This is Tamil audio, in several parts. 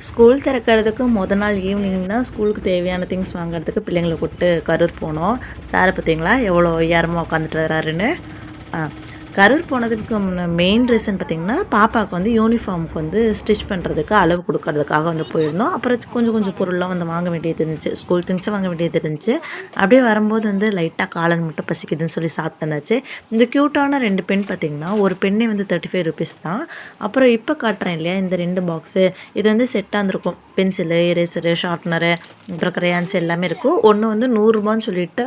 ஸ்கூல் திறக்கிறதுக்கு மொதல் நாள் ஈவினிங் தான் ஸ்கூலுக்கு தேவையான திங்ஸ் வாங்குறதுக்கு பிள்ளைங்கள கூப்பிட்டு கரூர் போனோம். சாரை பார்த்தீங்களா எவ்வளோ உயரமாக உட்காந்துட்டு வர்றாருன்னு. கரூர் போனதுக்கு மெயின் ரீசன் பார்த்திங்கன்னா, பாப்பாவுக்கு வந்து யூனிஃபார்முக்கு வந்து ஸ்டிச் பண்ணுறதுக்கு அளவு கொடுக்கறதுக்காக வந்து போயிருந்தோம். அப்புறம் கொஞ்சம் கொஞ்சம் பொருள்லாம் வந்து வாங்க வேண்டியது இருந்துச்சு. ஸ்கூல் திங்ஸும் வாங்க வேண்டியது இருந்துச்சு. அப்படியே வரும்போது வந்து லைட்டாக காளான் மட்டும் பசிக்குதுன்னு சொல்லி சாப்பிட்டு வந்தாச்சு. இந்த க்யூட்டான 2 பென் பார்த்திங்கன்னா, ஒரு பெண்ணே வந்து ₹35 தான். அப்புறம் இப்போ காட்டுறேன் இல்லையா, இந்த 2 பாக்ஸு இது வந்து செட்டாக இருந்திருக்கும். பென்சிலு, எரேசரு, ஷார்ப்னரு, அப்புறம் கிரையான்ஸ் எல்லாமே இருக்கும். ஒன்று வந்து ₹100 சொல்லிட்டு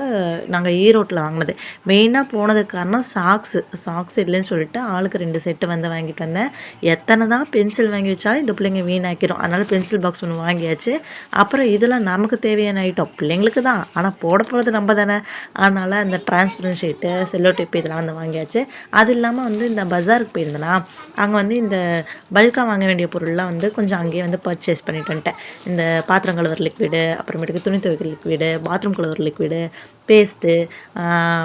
நாங்கள் ஈரோட்டில் வாங்கினது. மெயினாக போனதுக்கு காரணம் சாக்ஸ் இல்லைன்னு சொல்லிட்டு ஆளுக்கு 2 செட்டு வந்து வாங்கிட்டு வந்தேன். எத்தனை தான் பென்சில் வாங்கி வச்சாலும் இந்த பிள்ளைங்க வீணாக்கிடும். அதனால் பென்சில் பாக்ஸ் ஒன்று வாங்கியாச்சு. அப்புறம் இதெல்லாம் நமக்கு தேவையான ஐட்டம் பிள்ளைங்களுக்கு தான், ஆனால் போட போகிறது நம்ம தானே. அதனால் அந்த டிரான்ஸ்பரன்ட் ஷீட்டு, செல்லோ டேப் இதெல்லாம் வந்து வாங்கியாச்சு. அது இல்லாமல் வந்து இந்த பஜாருக்கு போயிருந்தேன்னா, அங்கே வந்து இந்த பல்காக வாங்க வேண்டிய பொருள்லாம் வந்து கொஞ்சம் அங்கேயே வந்து பர்ச்சேஸ் பண்ணிட்டு வந்துட்டேன். இந்த பாத்திரம் கழுவுற லிக்விடு, அப்புறமேட்டுக்கு துணி துவைக்கிற லிக்விடு, பாத்ரூம் கழுவுற லிக்விடு, பேஸ்ட்டு,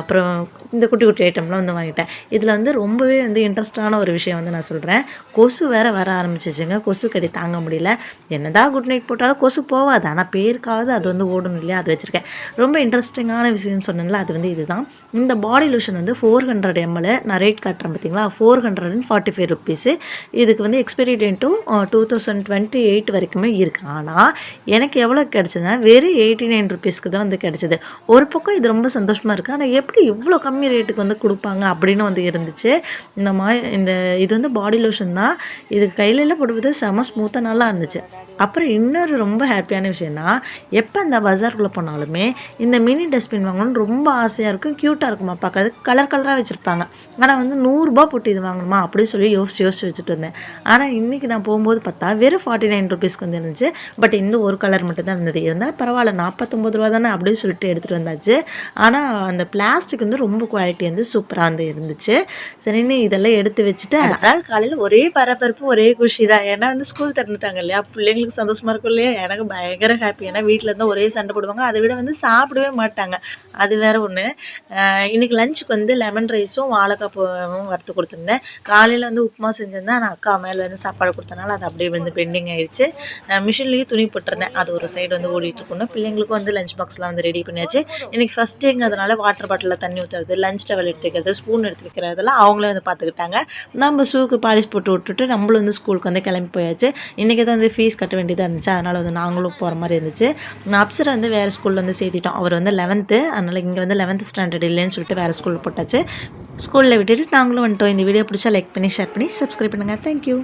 அப்புறம் இந்த குட்டி குட்டி ஐட்டம்லாம் வந்து வாங்கிட்டேன். இதில் வந்து ரொம்பவே வந்து இன்ட்ரெஸ்டான ஒரு விஷயம் வந்து நான் சொல்கிறேன். கொசு வேறு வர ஆரம்பிச்சிச்சுங்க. கொசு கடி தாங்க முடியல. என்னதான் குட் நைட் போட்டாலும் கொசு போகாது. ஆனால் பேருக்காவது அது வந்து ஓடணும் இல்லையா, அது வச்சுருக்கேன். ரொம்ப இன்ட்ரெஸ்டிங்கான விஷயம்னு சொன்னேன்ல, அது வந்து இதுதான். இந்த பாடி லோஷன் வந்து 400 ml. நான் ரேட் காட்டுறேன் பார்த்தீங்களா, ₹445. இதுக்கு வந்து எக்ஸ்பைரி டேட்டும் 2028 வரைக்குமே இருக்குது. ஆனால் எனக்கு எவ்வளோ கிடச்சிதுன்னா, வெறும் ₹89 தான் வந்து கிடச்சிது. ஒரு பக்கம் இது ரொம்ப சந்தோஷமாக இருக்குது. ஆனால் எப்படி இவ்வளோ கம்மி ரேட்டுக்கு வந்து கொடுப்பாங்க அப்படின்னு வந்து இருந்துச்சு. இது வந்து பாடி லோஷன் தான். இதுக்கு கையிலலாம் போடுவது செம ஸ்மூத்தாக நல்லா இருந்துச்சு. அப்புறம் இன்னொரு ரொம்ப ஹாப்பியான விஷயம்னா, எப்போ அந்த பஜாருக்குள்ளே போனாலுமே இந்த மினி டஸ்ட்பின் வாங்கணும்னு ரொம்ப ஆசையாக இருக்கும். க்யூட்டாக இருக்குமா பார்க்கறதுக்கு, கலர் கலராக வச்சுருப்பாங்க. ஆனால் வந்து ₹100 போட்டு இது வாங்கணுமா அப்படின்னு சொல்லி யோசிச்சு வச்சுட்டு இருந்தேன். ஆனால் இன்றைக்கி நான் போகும்போது பார்த்தா வெறும் ₹49 வந்து இருந்துச்சு. பட் இந்த ஒரு கலர் மட்டும் தான் இருந்தது. இருந்தாலும் பரவாயில்ல, ₹49 தானே அப்படின்னு சொல்லிட்டு எடுத்துகிட்டு வந்தாச்சு. ஆனால் அந்த பிளாஸ்டிக் வந்து ரொம்ப குவாலிட்டி வந்து சூப்பராக வந்து இருந்துச்சு. சரின்னு இதெல்லாம் எடுத்து வச்சுட்டு, அதனால் காலையில் ஒரே பரபரப்பு, ஒரே குஷி தான். ஏன்னா வந்து ஸ்கூல் திறந்துட்டாங்க இல்லையா, பிள்ளைங்களுக்கு சந்தோஷமாக இருக்கும் இல்லையா, எனக்கு பயங்கர ஹாப்பி. ஏன்னா வீட்டில் இருந்தால் ஒரே சண்டை போடுவாங்க. அதை விட வந்து சாப்பிடவே மாட்டாங்க. அது வேறு ஒன்று. இன்றைக்கி லஞ்சுக்கு வந்து லெமன் ரைஸும் வாழைக்காய் பூவும் வறுத்து கொடுத்துருந்தேன். காலையில் வந்து உப்புமா செஞ்சுருந்தேன். ஆனால் அக்கா மேலே வந்து சாப்பாடு கொடுத்தனால அது அப்படியே வந்து பெண்டிங் ஆயிடுச்சு. மிஷின்லேயும் துணி போட்டிருந்தேன். அது ஒரு சைடு வந்து ஓடிட்டு இருக்கணும். பிள்ளைங்களுக்கும் வந்து லஞ்ச் பாக்ஸ்லாம் வந்து ரெடி பண்ணியாச்சு. இன்றைக்கி ஃபஸ்ட் டேங்கிறதுனால வாட்டர் பாட்டிலில் தண்ணி ஊற்றுறது, லஞ்ச் டவல் எடுத்து வைக்கிறது, ஸ்பூன் எடுத்து வைக்கிறதெல்லாம் அவங்களே வந்து பார்த்துக்கிட்டாங்க. நம்ம ஷூக்கு பாலிஷ் போட்டு விட்டுட்டு நம்மளும் வந்து ஸ்கூலுக்கு வந்து கிளம்பி போயாச்சு. இன்றைக்கி தான் வந்து ஃபீஸ் கட்ட வேண்டியதாக இருந்துச்சு. அதனால் வந்து நாங்களும் போகிற மாதிரி இருந்துச்சு. அப்சரை வந்து வேறு ஸ்கூலில் வந்து சேர்த்திட்டோம். அவர் வந்து 11th, அதனால் இங்கே வந்து 11th ஸ்டாண்டர்ட் இல்லைன்னு சொல்லிட்டு வேறு ஸ்கூலில் போட்டாச்சு. ஸ்கூலில் விட்டுட்டு நாங்களும் வந்துட்டோம். இந்த வீடியோ பிடிச்சா லைக் பண்ணி, ஷேர் பண்ணி, சப்ஸ்கிரைப் பண்ணுங்கள். தேங்க்யூ.